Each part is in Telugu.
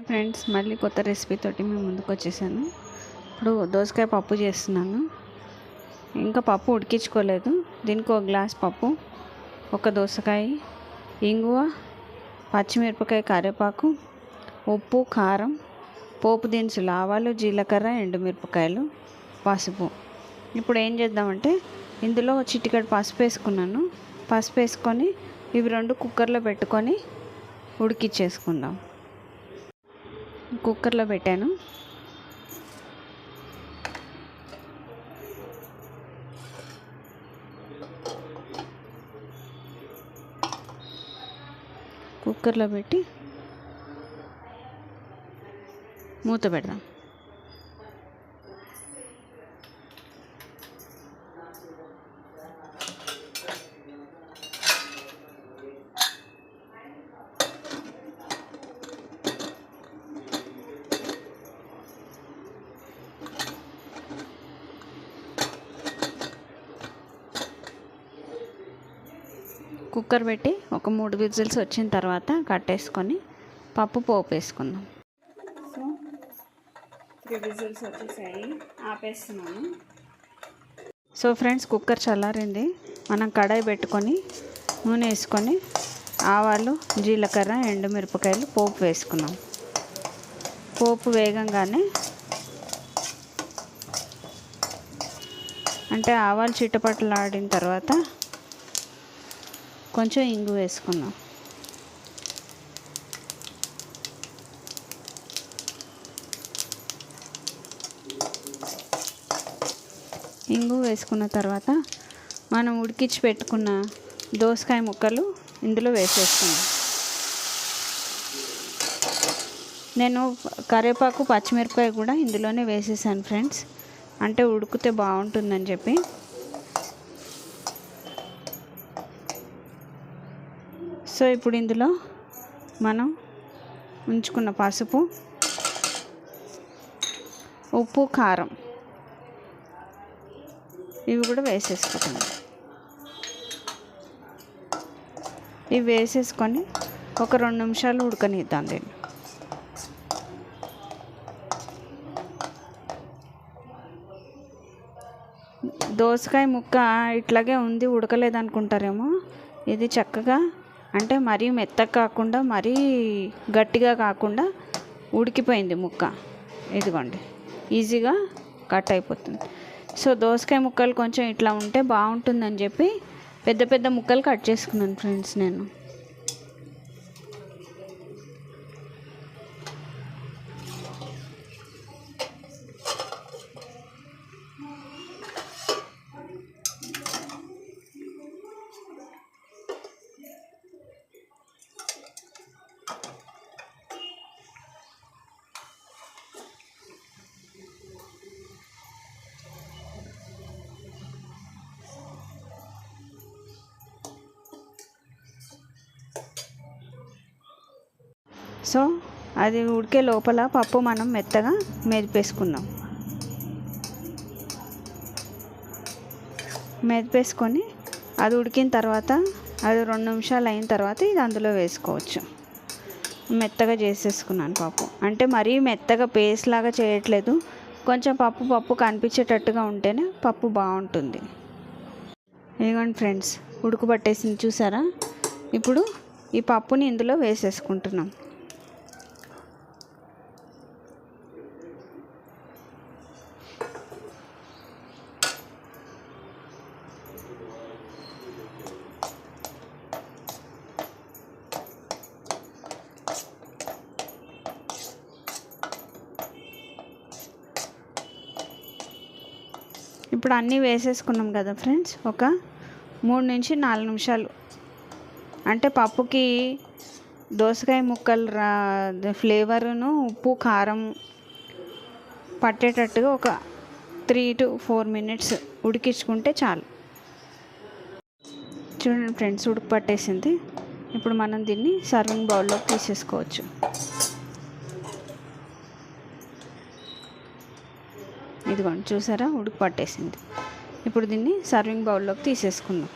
ఫ్రెండ్స్, మళ్ళీ కొత్త రెసిపీ తోటి మేము ముందుకు వచ్చేసాను. ఇప్పుడు దోసకాయ పప్పు చేస్తున్నాను. ఇంకా పప్పు ఉడికించుకోలేదు. దీనికి ఒక గ్లాస్ పప్పు, ఒక దోసకాయ, ఇంగువ, పచ్చిమిరపకాయ, కరివేపాకు, ఉప్పు, కారం, పోపు దినుసులు, ఆవాలు, జీలకర్ర, ఎండుమిరపకాయలు, పసుపు. ఇప్పుడు ఏం చేద్దామంటే ఇందులో చిటికెడు పసుపు వేసుకున్నాను. పసుపు వేసుకొని ఇవి రెండు కుక్కర్లో పెట్టుకొని ఉడికిచ్చేసుకుందాం. కుక్కర్లో పెట్టాను. కుక్కర్లో పెట్టి మూత పెడదాం. కుక్కర్ పెట్టి ఒక 3 విజిల్స్ వచ్చిన తర్వాత కట్టేసుకొని పప్పు పోపు వేసుకుందాం. సో 3 విజిల్స్ వచ్చేసాయి, ఆపేస్తున్నాను. సో ఫ్రెండ్స్, కుక్కర్ చల్లారింది. మనం కడాయి పెట్టుకొని నూనె వేసుకొని ఆవాలు, జీలకర్ర, ఎండుమిరపకాయలు పోపు వేసుకున్నాం. పోపు వేగంగానే అంటే ఆవాలు చిట్టపట్టలాడిన తర్వాత కొంచెం ఇంగు వేసుకున్నాం. ఇంగు వేసుకున్న తర్వాత మనం ఉడికించి పెట్టుకున్న దోసకాయ ముక్కలు ఇందులో వేసేసుకున్నాం. నేను కరివేపాకు, పచ్చిమిరపకాయ కూడా ఇందులోనే వేసేసాను ఫ్రెండ్స్, అంటే ఉడికితే బాగుంటుందని చెప్పి. సో ఇప్పుడు ఇందులో మనం ఉంచుకున్న పసుపు, ఉప్పు, కారం ఇవి కూడా వేసేసుకుంటాం. ఇవి వేసేసుకొని ఒక 2 నిమిషాలు ఉడకనిద్దాం దీన్ని. దోసకాయ ముక్క ఇట్లాగే ఉంది, ఉడకలేదు అనుకుంటారేమో. ఇది చక్కగా అంటే మరీ మెత్తగా కాకుండా మరీ గట్టిగా కాకుండా ఉడికిపోయింది ముక్క. ఇదిగోండి, ఈజీగా కట్ అయిపోతుంది. సో దోసకాయ ముక్కలు కొంచెం ఇట్లా ఉంటే బాగుంటుందని చెప్పి పెద్ద పెద్ద ముక్కలు కట్ చేసుకున్నాను ఫ్రెండ్స్ నేను. సో అది ఉడికే లోపల పప్పు మనం మెత్తగా మెదిపేసుకుందాం. మెదిపేసుకొని అది ఉడికిన తర్వాత అది 2 నిమిషాలు అయిన తర్వాత ఇది అందులో వేసుకోవచ్చు. మెత్తగా చేసేసుకున్నాను పప్పు. అంటే మరీ మెత్తగా పేస్ట్ లాగా చేయట్లేదు, కొంచెం పప్పు కనిపించేటట్టుగా ఉంటేనే పప్పు బాగుంటుంది. ఇదిగోండి ఫ్రెండ్స్, ఉడకబట్టేసింది చూసారా. ఇప్పుడు ఈ పప్పుని ఇందులో వేసేసుకుంటున్నాం. ఇప్పుడు అన్నీ వేసేసుకున్నాం కదా ఫ్రెండ్స్. ఒక 3 నుంచి 4 నిమిషాలు అంటే పప్పుకి దోసకాయ ముక్కలు ఫ్లేవరును, ఉప్పు, కారం పట్టేటట్టుగా ఒక 3 to 4 minutes ఉడికించుకుంటే చాలు. చూడండి ఫ్రెండ్స్, ఉడికి పట్టేసింది. ఇప్పుడు మనం దీన్ని సర్వింగ్ బౌల్లోకి తీసేసుకోవచ్చు. ఇదిగోండి చూసారా, ఉడికి పట్టేసింది. ఇప్పుడు దీన్ని సర్వింగ్ బౌల్లోకి తీసేసుకుందాం.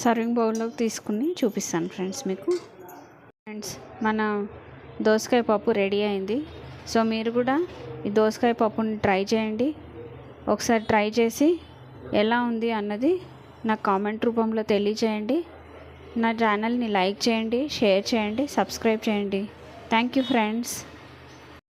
సర్వింగ్ బౌల్లోకి తీసుకుని చూపిస్తాను ఫ్రెండ్స్ మీకు. ఫ్రెండ్స్, మన దోసకాయ పప్పు రెడీ అయింది. సో మీరు కూడా ఈ దోసకాయ పప్పుని ట్రై చేయండి. ఒకసారి ట్రై చేసి ఎలా ఉంది అన్నది నాకు కామెంట్ రూపంలో తెలియజేయండి. నా ఛానల్ని లైక్ చేయండి, షేర్ చేయండి, సబ్స్క్రైబ్ చేయండి. Thank you friends.